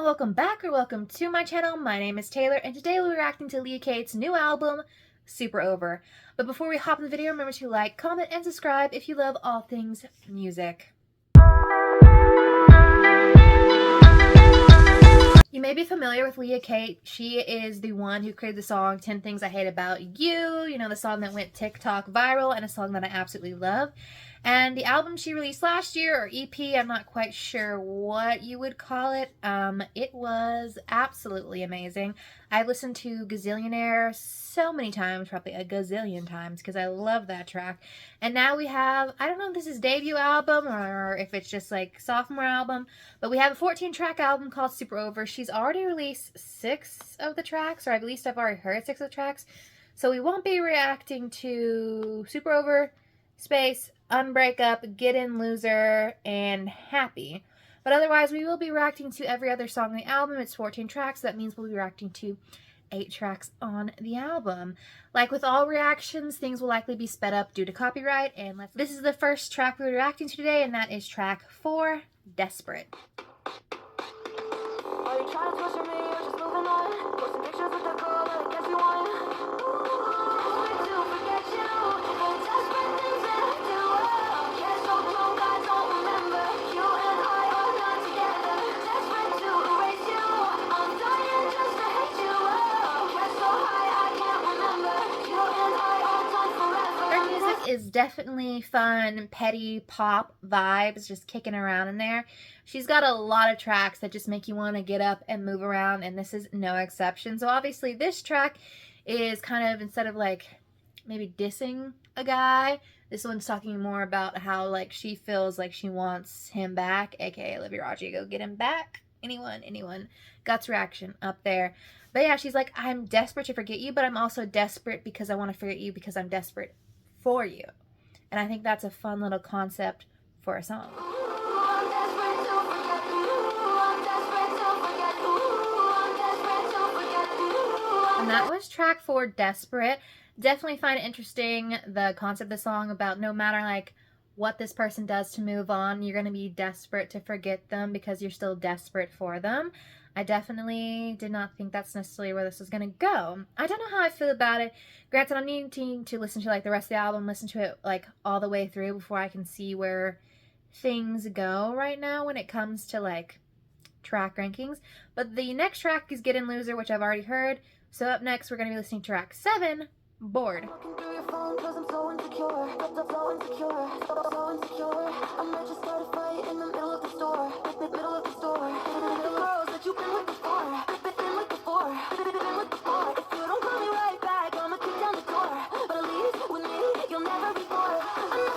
welcome back or welcome to my channel. My name is Taylor and today we'll be reacting to Leah Kate's new album, Super Over. But before we hop in the video, remember to like, comment, and subscribe if you love all things music. You may be familiar with Leah Kate. She is the one who created the song 10 Things I Hate About You, you know, the song that went TikTok viral and a song that I absolutely love. And the album she released last year, or EP, I'm not quite sure what you would call it, it was absolutely amazing. I've listened to Gazillionaire so many times, probably a gazillion times, because I love that track. And now we have, I don't know if this is debut album or if it's just like sophomore album, but we have a 14-track album called Super Over. She's already released 6 of the tracks, or at least I've already heard 6 of the tracks. So we won't be reacting to Super Over, Space, Unbreakup, Get In Loser, and Happy. But otherwise, we will be reacting to every other song on the album. It's 14 tracks, so that means we'll be reacting to 8 tracks on the album. Like with all reactions, things will likely be sped up due to copyright. And this is the first track we're reacting to today, and that is track 4, Desperate. Are you trying to torture me or just moving on? Posting pictures with the girl that I guess you want. Desperate to forget you. Desperate things that I do. Get so drunk I don't remember. You and I are not together. Desperate to erase you. I'm dying just to hate you. Get so high I can't remember. You and I are done forever. Her music is definitely fun, petty pop vibes, just kicking around in there. She's got a lot of tracks that just make you want to get up and move around, and this is no exception. So obviously this track is kind of, instead of like maybe dissing a guy, this one's talking more about how like she feels like she wants him back, aka Olivia Rodrigo, get him back. Anyone. Guts reaction up there. But yeah, she's like, I'm desperate to forget you, but I'm also desperate because I want to forget you because I'm desperate for you. And I think that's a fun little concept for a song. And that was track 4, Desperate. Definitely find it interesting, the concept of the song about no matter like what this person does to move on, you're going to be desperate to forget them because you're still desperate for them. I definitely did not think that's necessarily where this was going to go. I don't know how I feel about it. Granted, I'm needing to listen to like the rest of the album, listen to it like all the way through before I can see where things go right now when it comes to like track rankings. But the next track is Get In Loser, which I've already heard. So up next, we're going to be listening to track 7, Bored.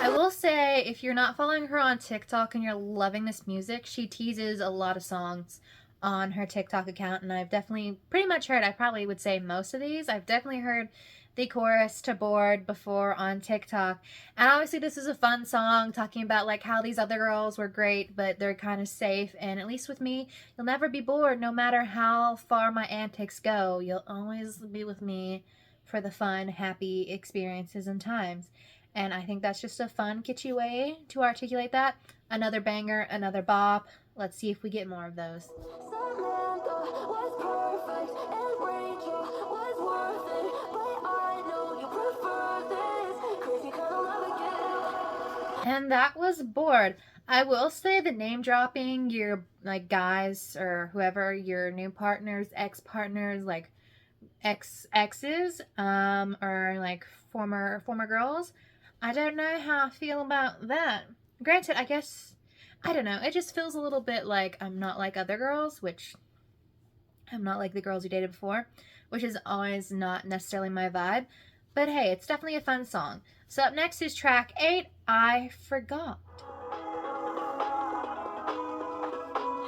I will say, if you're not following her on TikTok and you're loving this music, she teases a lot of songs on her TikTok account, and I've definitely pretty much heard, I probably would say most of these, I've definitely heard the chorus to Bored before on TikTok. And obviously this is a fun song talking about like how these other girls were great, but they're kind of safe, and at least with me, you'll never be bored no matter how far my antics go. You'll always be with me for the fun, happy experiences and times. And I think that's just a fun, kitschy way to articulate that. Another banger, another bop. Let's see if we get more of those. And that was Bored. I will say the name dropping your like guys or whoever your new partners, ex-partners, like exes, or like former girls. I don't know how I feel about that. Granted, I guess, I don't know, it just feels a little bit like I'm not like other girls, which I'm not like the girls you dated before, which is always not necessarily my vibe. But hey, it's definitely a fun song. So up next is track 8, I Forgot.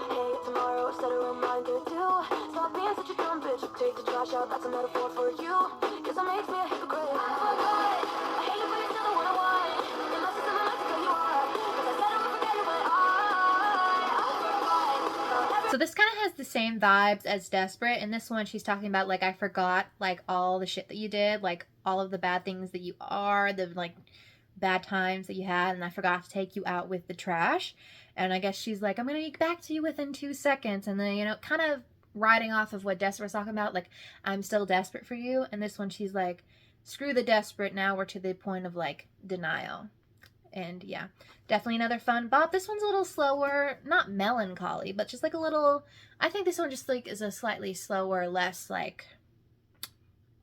Hey, tomorrow, set a reminder to stop being such a dumb bitch. Take the trash out, that's a metaphor for you. Cause it makes me a hypocrite. I forgot. I hate you, but you're still the one I want. In my system, I like to cut you off. Cause I said I would forget you, but I forgot. So this kind of has the same vibes as Desperate. In this one, she's talking about like, I forgot like all the shit that you did, like all of the bad things that you are, the like bad times that you had, and I forgot to take you out with the trash. And I guess she's like, I'm gonna get back to you within 2 seconds. And then, you know, kind of riding off of what Desperate was talking about, like, I'm still desperate for you. And this one, she's like, screw the desperate, now we're to the point of, like, denial. And yeah, definitely another fun bop. This one's a little slower, not melancholy, but just like a little, I think this one just like is a slightly slower, less like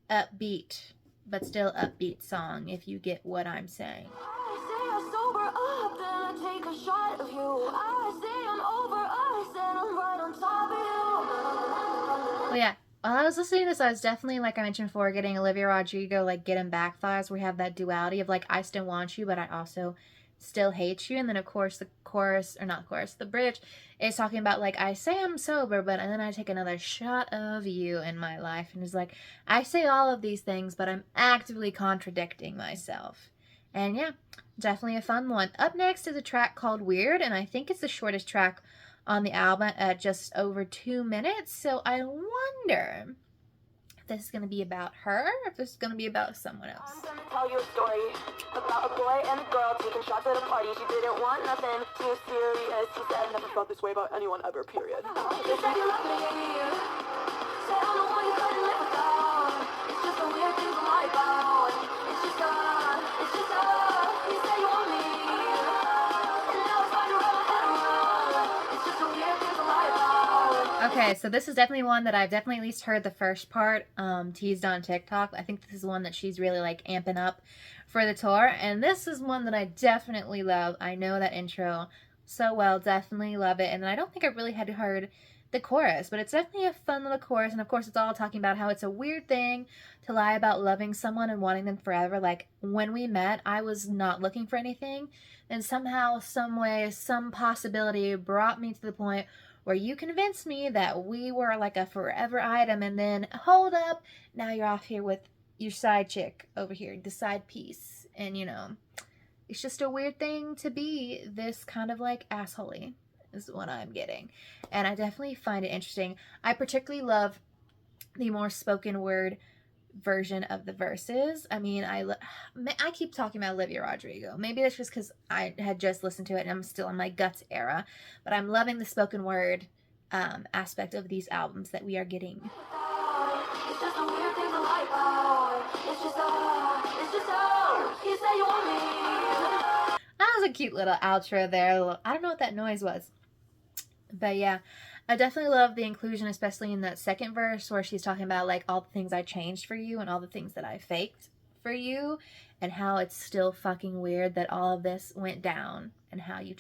upbeat, but still upbeat song, if you get what I'm saying. I say I sober up, then I take a shot of you. I say I'm over us, and I'm right on top of you. Well, yeah, while I was listening to this, I was definitely, like I mentioned before, getting Olivia Rodrigo, like, Get 'Em Back vibes, where we have that duality of, like, I still want you, but I also still hate you. And then, of course, the chorus, or not the chorus, the bridge is talking about, like, I say I'm sober, but and then I take another shot of you in my life. And it's like, I say all of these things, but I'm actively contradicting myself. And yeah, definitely a fun one. Up next is a track called Weird, and I think it's the shortest track on the album at just over 2 minutes. So I wonder if this is going to be about her, or if this is going to be about someone else. I'm gonna tell you a story about a boy and a girl taking shots at a party. She didn't want nothing too serious. He said, Never felt this way about anyone ever, period. "You said you love me." Said I'm the one you couldn't live without. It's just a weird thing to lie about. It's just you say you want me, and now it's hard to wrap my head around. It's just a weird thing to lie about. Okay, so this is definitely one that I've definitely at least heard the first part teased on TikTok. I think this is one that she's really like amping up for the tour, and this is one that I definitely love. I know that intro so well, definitely love it, and I don't think I really had heard the chorus, but it's definitely a fun little chorus. And of course, it's all talking about how it's a weird thing to lie about loving someone and wanting them forever. Like, when we met, I was not looking for anything, and somehow, some way, some possibility brought me to the point where you convinced me that we were like a forever item. And then, hold up, now you're off here with your side chick over here, the side piece. And, you know, it's just a weird thing to be this kind of like assholey, is what I'm getting. And I definitely find it interesting. I particularly love the more spoken word version of the verses. I mean, I keep talking about Olivia Rodrigo. Maybe that's just because I had just listened to it and I'm still in my guts era. But I'm loving the spoken word aspect of these albums that we are getting. It's just a weird thing to lie about. It's just you say you want me. That was a cute little outro there. I don't know what that noise was. But yeah, I definitely love the inclusion, especially in that second verse where she's talking about like all the things I changed for you and all the things that I faked for you, and how it's still fucking weird that all of this went down and how you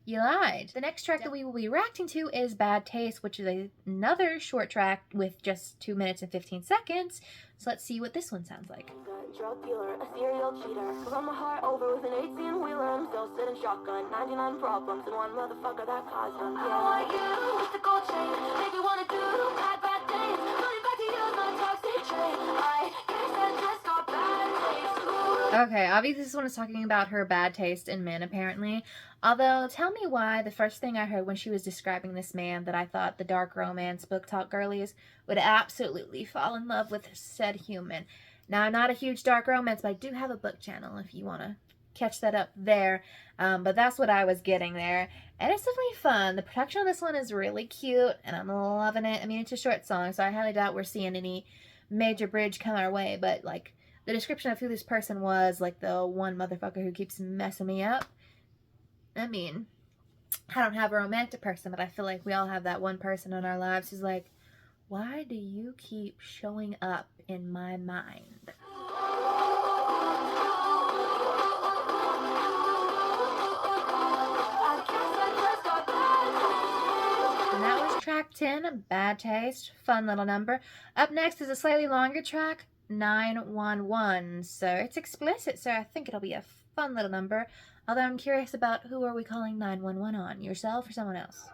lied. The next track that we will be reacting to is Bad Taste, which is another short track with just 2 minutes and 15 seconds. So let's see what this one sounds like. Drug dealer, a serial cheater. Run my heart over with an 18-wheeler. I'm still sitting shotgun, 99 problems and one motherfucker that caused them. Yeah. I want you with the gold chain. Make me wanna do bad things. Running back to you, my toxic train. I guess I just got bad taste. Ooh. Okay, obviously this one is talking about her bad taste in men, apparently. Although, tell me why the first thing I heard when she was describing this man that I thought the dark romance book talk girlies would absolutely fall in love with said human. Now, I'm not a huge dark romance, but I do have a book channel if you want to catch that up there. But that's what I was getting there. And it's definitely fun. The production on this one is really cute, and I'm loving it. I mean, it's a short song, so I highly doubt we're seeing any major bridge come our way. But, like, the description of who this person was, like the one motherfucker who keeps messing me up. I mean, I don't have a romantic person, but I feel like we all have that one person in our lives who's like, why do you keep showing up in my mind? And that was track 10, Bad Taste. Fun little number. Up next is a slightly longer track, 911. So it's explicit, so I think it'll be a fun little number. Although I'm curious about who are we calling 911 on? Yourself or someone else?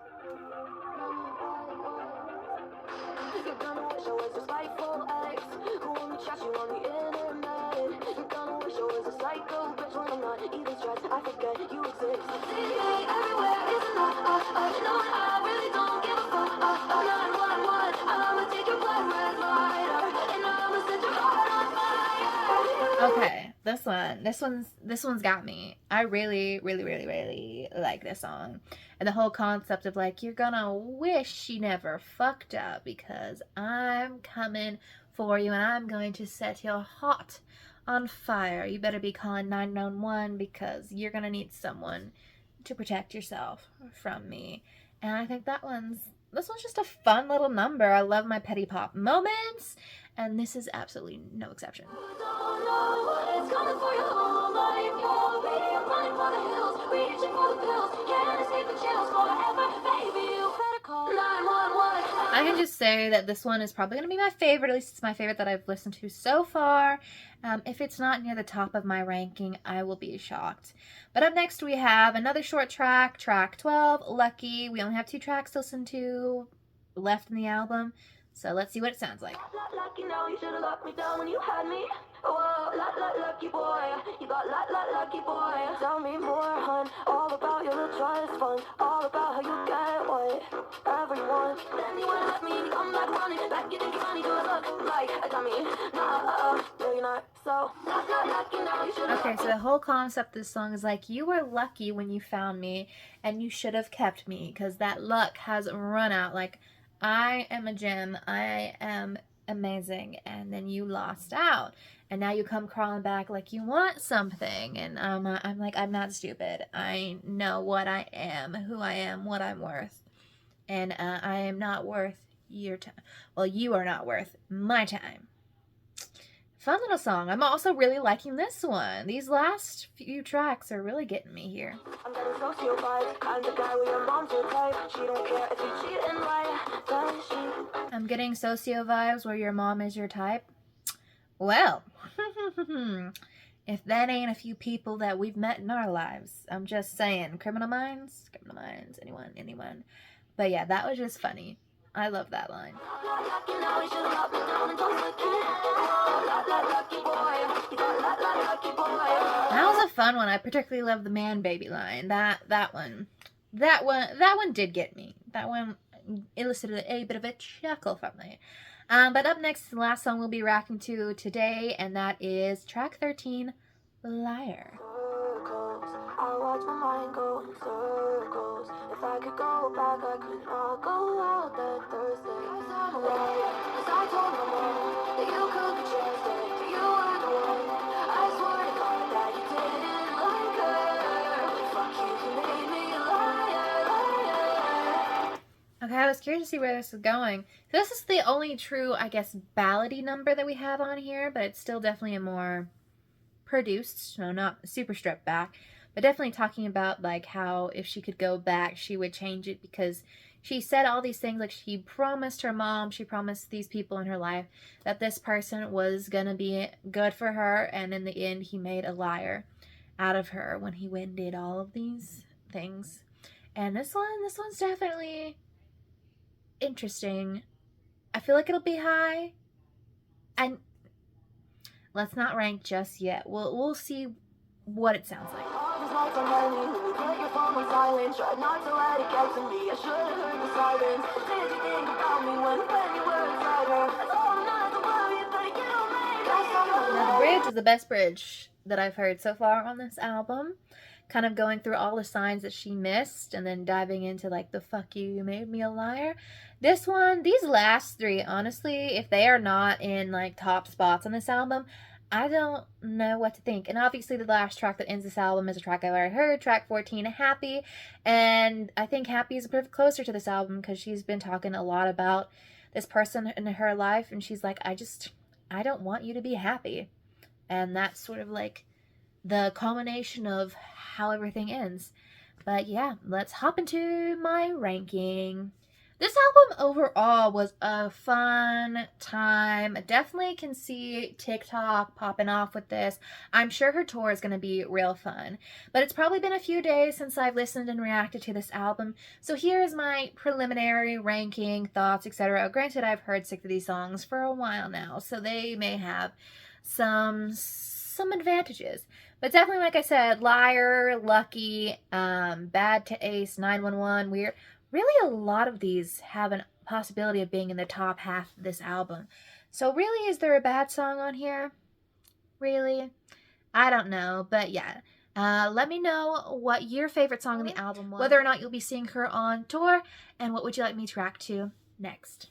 Okay, This one's got me. I really, really, really, really like this song. And the whole concept of like, you're gonna wish you never fucked up because I'm coming for you and I'm going to set your heart on fire. You better be calling 911 because you're gonna need someone to protect yourself from me. And I think this one's just a fun little number. I love my petty pop moments, and this is absolutely no exception. I can just say that this one is probably going to be my favorite. At least it's my favorite that I've listened to so far. If it's not near the top of my ranking, I will be shocked. But up next we have another short track, track 12, Lucky. We only have 2 tracks to listen to left in the album. So let's see what it sounds like. Lucky now, you should've locked me down when you had me. Whoa, lucky boy, you got lucky boy. Tell me more, hun, all about your little trust fund, all about how you get what everyone. Then you wanna let me come back running, like you think you're funny, do it look like I got me. Nah, no you're not. So lucky now, you should've. Okay, so the whole concept of this song is like, you were lucky when you found me, and you should have kept me, because that luck has run out. Like, I am a gem, I am amazing, and then you lost out, and now you come crawling back like you want something, and I'm like, I'm not stupid. I know what I am, who I am, what I'm worth, and I am not worth your time. Well, you are not worth my time. Fun little song. I'm also really liking this one. These last few tracks are really getting me here. I'm getting sociopath, kind of guy with your mom's your type. She don't care if you cheat and lie, does she? I'm getting socio vibes where your mom is your type. Well, if that ain't a few people that we've met in our lives, I'm just saying. Criminal Minds, anyone. But yeah, that was just funny. I love that line. That was a fun one. I particularly love the man baby line. That one did get me. That one elicited a bit of a chuckle from me. But up next, the last song we'll be rocking to today, and that is track 13, Liar. I watch my mind go in circles. If I could go back, I could not go out that Thursday. I'm a liar, 'cause I told my mom that you could be trusted. You were the one. I swear to God that you didn't like her. Fuck you made me a liar. Okay, I was curious to see where this is going. So this is the only true, I guess, ballady number that we have on here, but it's still definitely a more produced, no, not super stripped back, but definitely talking about like how if she could go back, she would change it because she said all these things. Like, she promised her mom, she promised these people in her life that this person was gonna be good for her, and in the end he made a liar out of her when he went and did all of these things. And this one's definitely interesting. I feel like it'll be high, and let's not rank just yet. We'll see what it sounds like. All these nights I'm lonely, when you put your phone on silent, tried not to let it get to me. I should have heard the sirens. Did you think about me when you were inside her? I told her not to worry, but you made me. Now, the bridge is the best bridge that I've heard so far on this album. Kind of going through all the signs that she missed and then diving into like the fuck you made me a liar. This one, these last 3, honestly, if they are not in like top spots on this album, I don't know what to think. And obviously the last track that ends this album is a track I've already heard, track 14, Happy. And I think Happy is a bit closer to this album because she's been talking a lot about this person in her life, and she's like, I don't want you to be happy. And that's sort of like the culmination of how everything ends. But yeah, let's hop into my ranking. This album overall was a fun time. I definitely can see TikTok popping off with this. I'm sure her tour is going to be real fun. But it's probably been a few days since I've listened and reacted to this album. So here is my preliminary ranking, thoughts, etc. Granted, I've heard 6 of these songs for a while now, so they may have some advantages. But definitely, like I said, Liar, Lucky, Bad to Ace, 911, Weird. Really, a lot of these have a possibility of being in the top half of this album. So really, is there a bad song on here? Really? I don't know, but yeah. Let me know what your favorite song on the album was, whether or not you'll be seeing her on tour, and what would you like me to react to next.